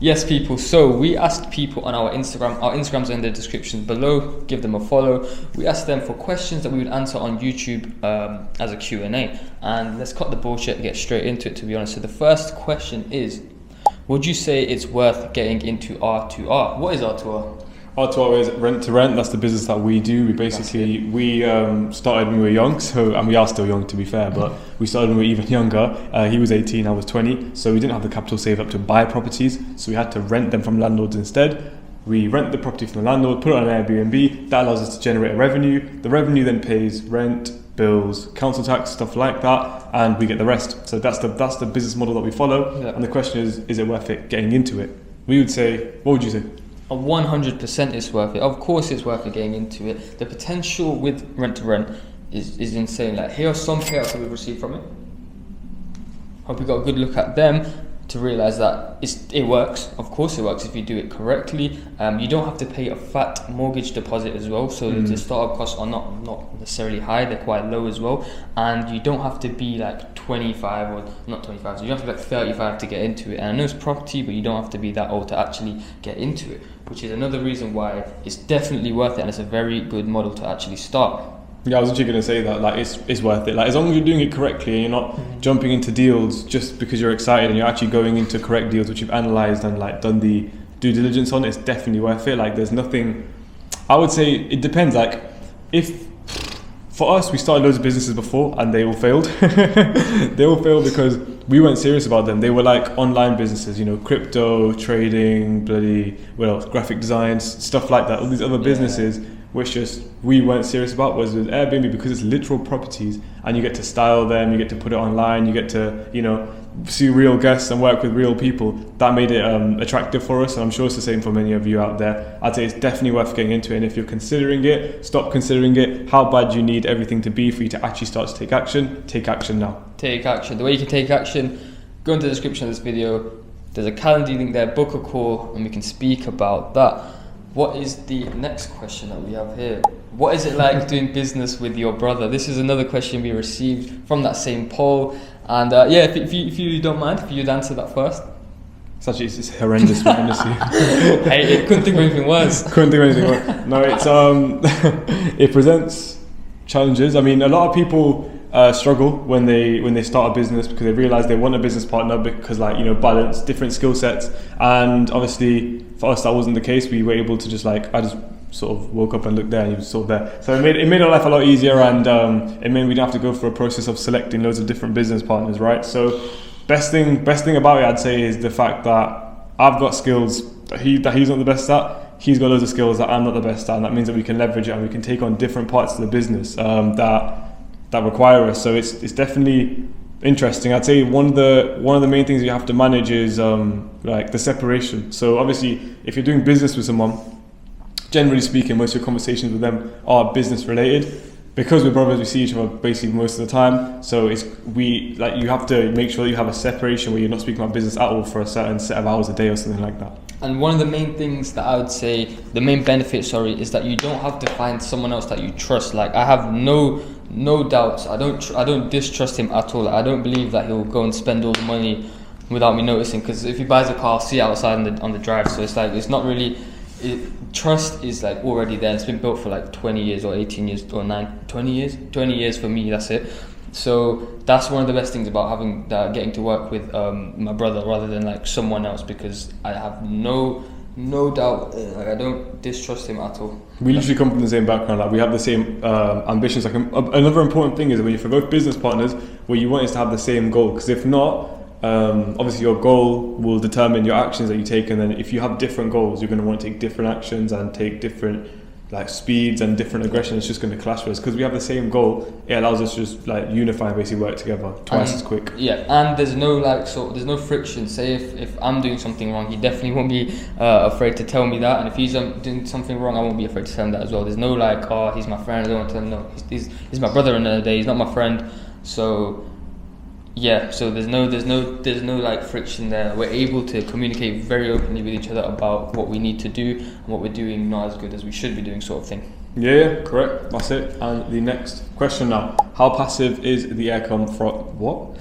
Yes, people. So we asked people on our Instagram. Our Instagrams are in the description below. Give them a follow. We asked them for questions that we would answer on YouTube as a Q&A. And let's cut the bullshit and get straight into it, to be honest. So the first question is, would you say it's worth getting into R2R? What is R2R? R2R is rent to rent. That's the business that we do. We started when we were young, and we are still young, to be fair, but we started when we were even younger. He was 18, I was 20, so we didn't have the capital saved up to buy properties, so we had to rent them from landlords instead. We rent the property from the landlord, put it on an Airbnb. That allows us to generate a revenue. The revenue then pays rent, bills, council tax, stuff like that, and we get the rest. So that's the business model that we follow. Yeah. And the question is it worth it getting into it? We would say, what would you say? 100% it's worth it. Of course it's worth it getting into it. The potential with rent to rent is insane. Like, here are some payouts that we've received from it. Hope you got a good look at them to realize that it works. Of course it works if you do it correctly. You don't have to pay a fat mortgage deposit as well, so the startup costs are not necessarily high, they're quite low as well, and you don't have to be like 25 or not 25, so you don't have to be like 35 to get into it. And I know it's property, but you don't have to be that old to actually get into it, which is another reason why it's definitely worth it, and it's a very good model to actually start. Yeah, I was actually going to say that, like, it's worth it. Like, as long as you're doing it correctly and you're not jumping into deals just because you're excited, and you're actually going into correct deals which you've analysed and like done the due diligence on, it's definitely worth it. Like, there's nothing, I would say it depends. Like, if for us, we started loads of businesses before and they all failed. They all failed because we weren't serious about them. They were like online businesses, crypto, trading, graphic designs, stuff like that. All these other businesses which just we weren't serious about. Was with Airbnb, because it's literal properties and you get to style them, you get to put it online, you get to see real guests and work with real people. That made it attractive for us, and I'm sure it's the same for many of you out there. I'd say it's definitely worth getting into it, and if you're considering it, stop considering it. How bad do you need everything to be for you to actually start to take action? Take action now. Take action. The way you can take action, go into the description of this video. There's a calendar link there, book a call and we can speak about that. What is the next question that we have here? What is it like doing business with your brother? This is another question we received from that same poll. And if you don't mind, if you'd answer that first. It's horrendous, honestly. Hey, couldn't think of anything worse. No, it presents challenges. I mean, a lot of people struggle when they start a business because they realize they want a business partner because balance, different skill sets, and obviously for us that wasn't the case. We were able to just I just sort of woke up and looked there and he was sort of there. So it made our life a lot easier, and it meant we didn't have to go through a process of selecting loads of different business partners, right? So best thing about it, I'd say, is the fact that I've got skills that he's not the best at. He's got loads of skills that I'm not the best at, and that means that we can leverage it and we can take on different parts of the business that require us. So it's definitely interesting. I'd say one of the main things you have to manage is the separation. So obviously, if you're doing business with someone, generally speaking, most of your conversations with them are business related. Because we're brothers, we see each other basically most of the time. So you have to make sure that you have a separation where you're not speaking about business at all for a certain set of hours a day or something like that. And one of the main things that I would say, the main benefit, is that you don't have to find someone else that you trust. Like, I have no doubts. I don't distrust him at all. I don't believe that he'll go and spend all the money without me noticing. Because if he buys a car, I'll see it outside on the drive. So it's not really. Trust is already there. It's been built for 20 years or 18 years or 20 years. 20 years for me. That's it. So that's one of the best things about getting to work with my brother rather than someone else, because I have no doubt. I don't distrust him at all. We literally come from the same background. We have the same ambitions. Another important thing is that when you're both business partners, what you want is to have the same goal. Because if not, obviously your goal will determine your actions that you take, and then if you have different goals, you're going to want to take different actions and take different speeds and different aggression. It's just going to clash with us. Because we have the same goal, it allows us to just unify and basically work together twice as quick. Yeah, and there's no there's no friction. Say if I'm doing something wrong, he definitely won't be afraid to tell me that, and if he's doing something wrong, I won't be afraid to tell him that as well. There's no he's my friend, I don't want to tell him. No, he's my brother in the day, he's not my friend. So yeah, so there's no friction there. We're able to communicate very openly with each other about what we need to do and what we're doing not as good as we should be doing, sort of thing. Yeah, correct. That's it. And the next question now: how passive is the income from what?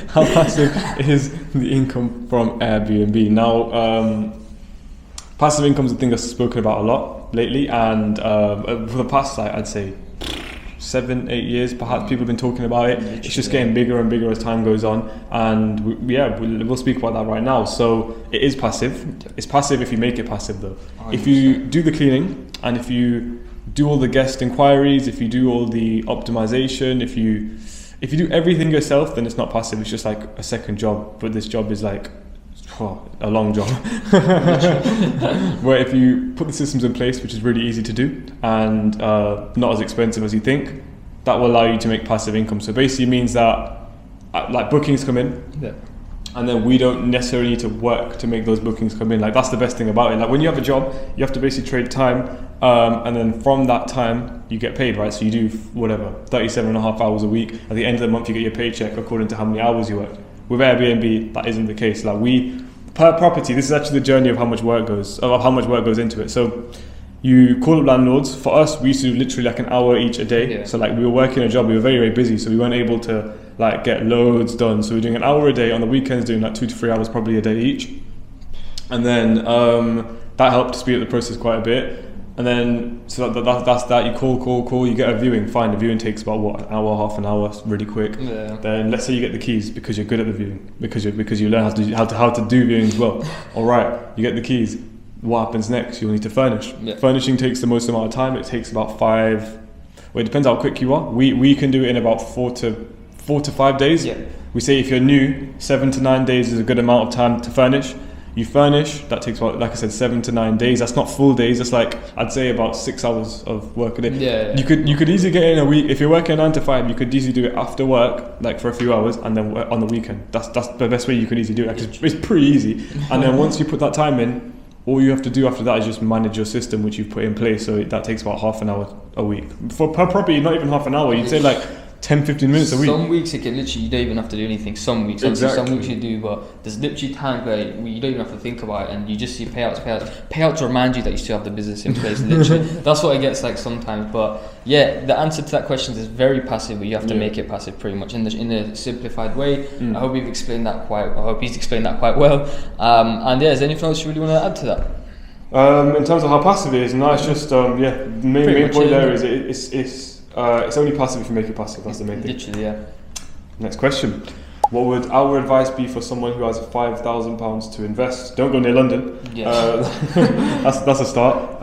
How passive is the income from Airbnb? Now, passive income is a thing that's spoken about a lot lately, and for the past, I'd say 7-8 years, perhaps people have been talking about it. Literally. It's just getting bigger and bigger as time goes on, and we'll speak about that right now. So it is passive. It's passive if you make it passive, though. 100%. If you do the cleaning, and if you do all the guest inquiries, if you do all the optimization, if you do everything yourself, then it's not passive. It's just like a second job, but this job is like a long job. Where if you put the systems in place, which is really easy to do and not as expensive as you think, that will allow you to make passive income. So basically means that like bookings come in, and then we don't necessarily need to work to make those bookings come in. Like that's the best thing about it. Like when you have a job, you have to basically trade time, and then from that time you get paid, right? So you do 37.5 hours a week. At the end of the month you get your paycheck according to how many hours you work. With Airbnb, that isn't the case. Like per property, this is actually the journey of how much work goes into it. So you call up landlords. For us, we used to do literally like an hour each a day. Yeah. So like we were working a job, we were very, very busy, so we weren't able to like get loads done. So we were doing an hour a day on the weekends, doing like 2 to 3 hours probably a day each. And then that helped speed up the process quite a bit. And then so that's that. You call. You get a viewing. Fine. The viewing takes about an hour, half an hour, really quick. Yeah. Then let's say you get the keys because you're good at the viewing, because you learn how to do viewings well. All right. You get the keys. What happens next? You'll need to furnish. Yeah. Furnishing takes the most amount of time. It takes about 5. Well, it depends how quick you are. We can do it in about 4 to 5 days. Yeah. We say if you're new, 7 to 9 days is a good amount of time to furnish. You furnish, that takes about, like I said, 7 to 9 days. That's not full days. That's like, I'd say about 6 hours of work a day. Yeah. You could easily get in a week. If you're working 9 to 5, you could easily do it after work, like for a few hours, and then on the weekend. That's the best way you could easily do it. It's pretty easy. And then once you put that time in, all you have to do after that is just manage your system, which you've put in place. So that takes about half an hour a week. Per property, not even half an hour. You'd say like 10-15 minutes a week. Some weeks it can literally, you don't even have to do anything. Some weeks, exactly. Some weeks you do, but there's literally times where you don't even have to think about it, and you just see payouts remind you that you still have the business in place. Literally, that's what it gets like sometimes. But yeah, the answer to that question is very passive, but you have to make it passive pretty much in a simplified way. I hope he's explained that quite well. And yeah, is there anything else you really want to add to that? In terms of how passive it is, no, it's just the main point there is it's only passive if you make it passive. That's the main thing. Literally, yeah. Next question. What would our advice be for someone who has £5,000 to invest? Don't go near London. Yeah. That's a start.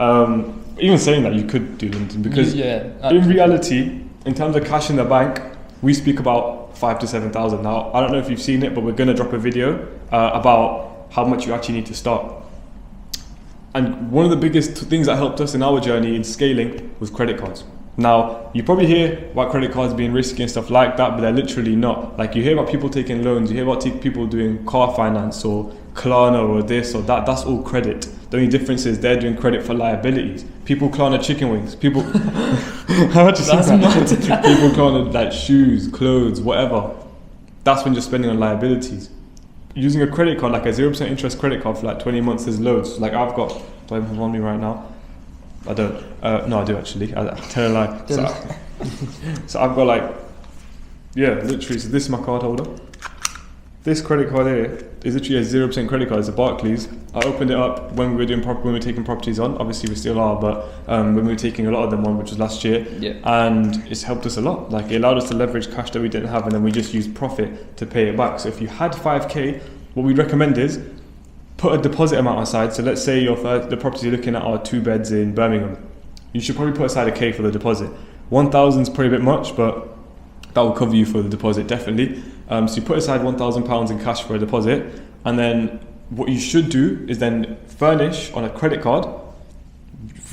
Even saying that, you could do London because in reality, in terms of cash in the bank, we speak about 5,000 to 7,000. Now, I don't know if you've seen it, but we're going to drop a video about how much you actually need to start. And one of the biggest things that helped us in our journey in scaling was credit cards. Now, you probably hear about credit cards being risky and stuff like that, but they're literally not. Like, you hear about people taking loans, you hear about people doing car finance or Klarna or this or that. That's all credit. The only difference is they're doing credit for liabilities. People Klarna chicken wings. People, how much is that? People Klarna like shoes, clothes, whatever. That's when you're spending on liabilities. Using a credit card, like a 0% interest credit card for like 20 months, there's loads. Like I've got, do I have one on me right now? I don't. No, I do actually. I tell a lie. So I've got like, literally. So this is my card holder. This credit card here is literally a 0% credit card. It's a Barclays. I opened it up when we were taking properties on. Obviously, we still are, but when we were taking a lot of them on, which was last year, and it's helped us a lot. Like it allowed us to leverage cash that we didn't have, and then we just used profit to pay it back. So if you had 5k, what we'd recommend is put a deposit amount aside. So let's say the property you're looking at are 2 beds in Birmingham. You should probably put aside a K for the deposit. 1,000 is probably a bit much, but that will cover you for the deposit, definitely. So you put aside £1,000 in cash for a deposit, and then what you should do is then furnish on a credit card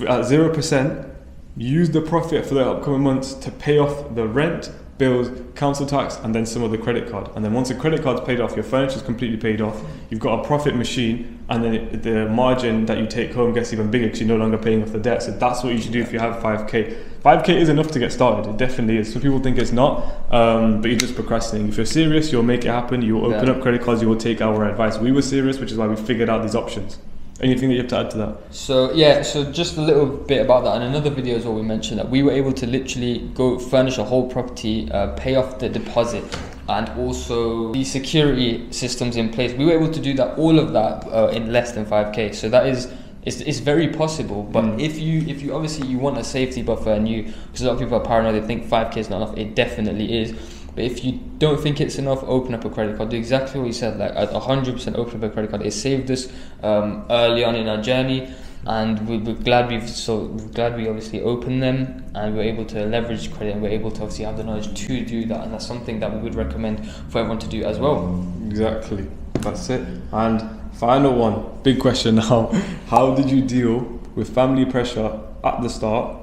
at 0%, use the profit for the upcoming months to pay off the rent, bills, council tax, and then some of the credit card. And then once the credit card's paid off, your furniture's completely paid off, you've got a profit machine, and then the margin that you take home gets even bigger because you're no longer paying off the debt. So that's what you should do if you have 5k. 5k is enough to get started. It definitely is. Some people think it's not, but you're just procrastinating. If you're serious, you'll make it happen. You'll open up credit cards. You will take our advice. We were serious, which is why we figured out these options. Anything that you have to add to that? So yeah, so just a little bit about that. In another video as well, we mentioned that we were able to literally go furnish a whole property, pay off the deposit, and also the security systems in place. We were able to do that, all of that, in less than 5k. So that is, it's very possible. But if you obviously you want a safety buffer, and because a lot of people are paranoid, they think 5k is not enough. It definitely is. But if you don't think it's enough, open up a credit card. Do exactly what you said, like 100% open up a credit card. It saved us early on in our journey, and we're glad we obviously opened them, and we're able to leverage credit, and we're able to obviously have the knowledge to do that, and that's something that we would recommend for everyone to do as well. Exactly, that's it. And final one, big question now: how did you deal with family pressure at the start?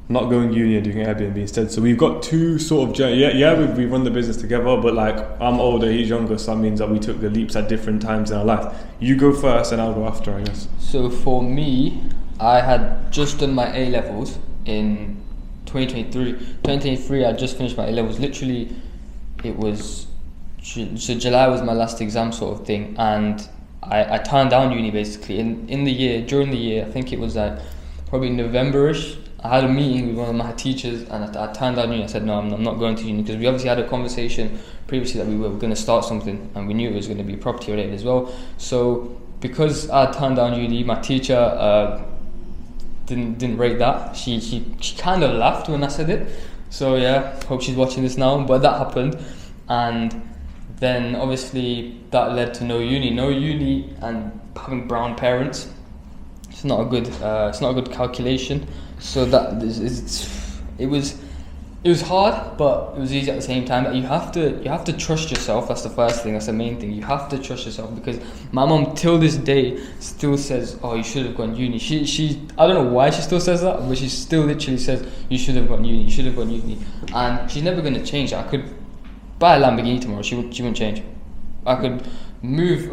Not going uni and doing Airbnb instead. So we've got two sort of journey. We run the business together, but like I'm older, he's younger, so that means that we took the leaps at different times in our life. You go first and I'll go after, I guess. So for me, I had just done my A levels in 2023. 2023, I just finished my A levels. Literally, it was so July was my last exam sort of thing, and I turned down uni basically during the year. I think it was like probably November-ish. I had a meeting with one of my teachers, and I turned down uni. I said, no, I'm not going to uni, because we obviously had a conversation previously that we were going to start something, and we knew it was going to be property related as well. So because I turned down uni, my teacher didn't rate that. She kind of laughed when I said it. So yeah, hope she's watching this now. But that happened, and then obviously that led to no uni, and having brown parents. It's not a good calculation. So it was hard, but it was easy at the same time. You have to trust yourself. That's the first thing. That's the main thing. You have to trust yourself, because my mom till this day still says, "Oh, you should have gone uni." She I don't know why she still says that, but she still literally says, "You should have gone uni. You should have gone uni," and she's never gonna change. I could buy a Lamborghini tomorrow. She wouldn't change. I could move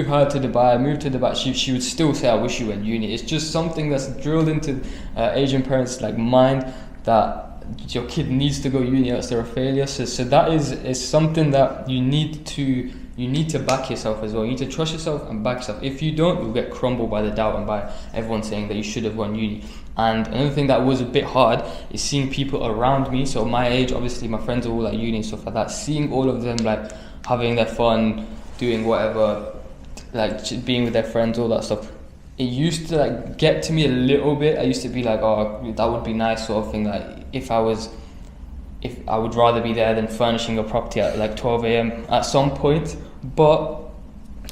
her to Dubai, she would still say, "I wish you went uni." It's just something that's drilled into Asian parents' like mind, that your kid needs to go uni, else they're a failure. So that is something that you need to back yourself as well. You need to trust yourself and back yourself. If you don't, you'll get crumbled by the doubt and by everyone saying that you should have gone uni. And another thing that was a bit hard is seeing people around me, so my age, obviously my friends are all at uni and stuff like that, seeing all of them like having their fun, doing whatever, like being with their friends, all that stuff. It used to like get to me a little bit. I used to be like, oh, that would be nice, sort of thing. Like if I would rather be there than furnishing a property at like 12 a.m. at some point. But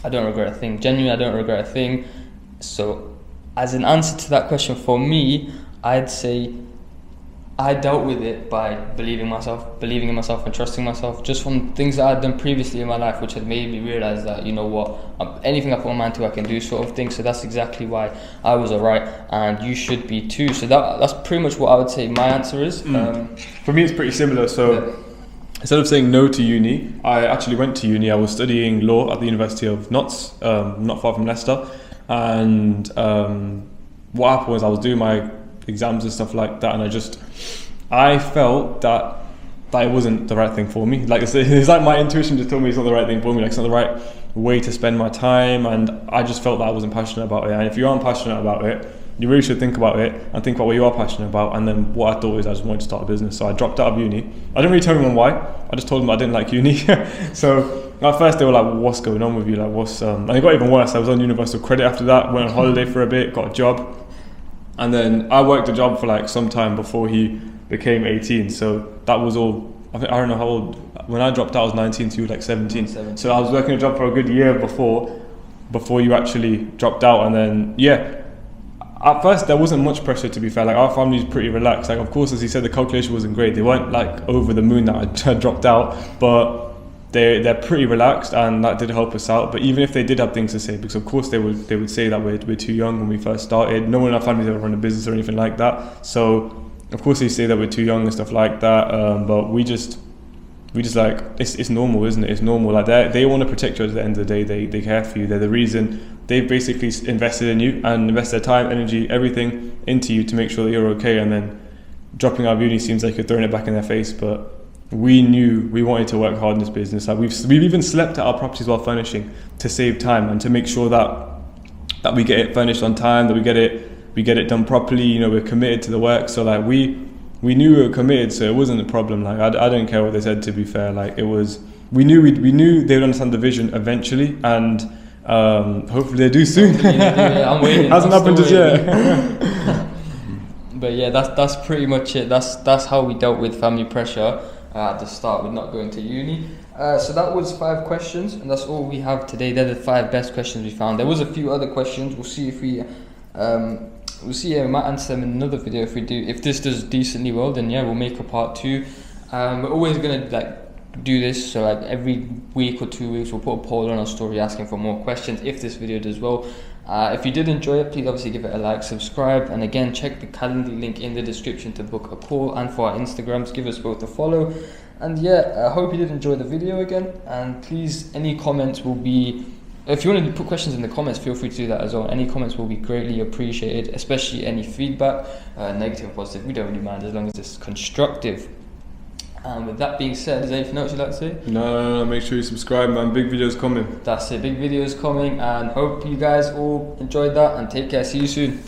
I don't regret a thing. Genuinely, I don't regret a thing. So as an answer to that question, for me, I'd say I dealt with it by believing in myself and trusting myself, just from things that I'd done previously in my life, which had made me realize that, you know what, anything I put my mind to I can do, sort of thing. So that's exactly why I was alright, and you should be too. So that's pretty much what I would say my answer is. For me it's pretty similar. So instead of saying no to uni, I actually went to uni. I was studying law at the University of Notts, not far from Leicester, and what happened was I was doing my exams and stuff like that, and I felt that it wasn't the right thing for me. Like it's like my intuition just told me it's not the right thing for me. Like it's not the right way to spend my time, and I just felt that I wasn't passionate about it. And if you aren't passionate about it, you really should think about it and think about what you are passionate about. And then what I thought is I just wanted to start a business, so I dropped out of uni. I didn't really tell anyone why. I just told them I didn't like uni. So at first they were like, "What's going on with you? Like what's?" And it got even worse. I was on universal credit after that. Went on holiday for a bit, got a job. And then I worked a job for like some time before he became 18. So that was all, I don't know how old, when I dropped out I was 19 to like 17. So I was working a job for a good year before you actually dropped out. And then, yeah, at first there wasn't much pressure, to be fair. Like our family's pretty relaxed. Like of course, as he said, the calculation wasn't great. They weren't like over the moon that I had dropped out, but they're pretty relaxed, and that did help us out. But even if they did have things to say, because of course they would say that we're too young when we first started. No one in our family's ever run a business or anything like that. So of course they say that we're too young and stuff like that. But we just like it's normal, isn't it? It's normal. Like they want to protect you at the end of the day. They care for you. They're the reason. They've basically invested in you and invested their time, energy, everything into you to make sure that you're okay. And then dropping out of uni seems like you're throwing it back in their face, but we knew we wanted to work hard in this business. Like we've even slept at our properties while furnishing to save time and to make sure that that we get it furnished on time, that we get it done properly. You know, we're committed to the work. So like we knew we were committed, so it wasn't a problem. Like I don't care what they said. To be fair, like it was, we knew they would understand the vision eventually, and hopefully they do soon. I'm waiting. Hasn't happened just yet. But yeah, that's pretty much it. That's how we dealt with family pressure at the start with not going to uni. So that was 5 questions, and that's all we have today. They're the 5 best questions we found. There was a few other questions. We'll see if we we might answer them in another video. If this does decently well, then yeah, we'll make a part 2. We're always gonna do this, so like every week or 2 weeks we'll put a poll on our story asking for more questions if this video does well. If you did enjoy it, please obviously give it a like, subscribe, and again check the Calendly link in the description to book a call, and for our Instagrams give us both a follow. And yeah, I hope you did enjoy the video again, and please, any comments will be, if you want to put questions in the comments, feel free to do that as well. Any comments will be greatly appreciated, especially any feedback, negative or positive, we don't really mind as long as it's constructive. And with that being said, is there anything else you'd like to say? No, make sure you subscribe, man. Big videos coming. That's it, big videos coming, and hope you guys all enjoyed that, and take care. See you soon.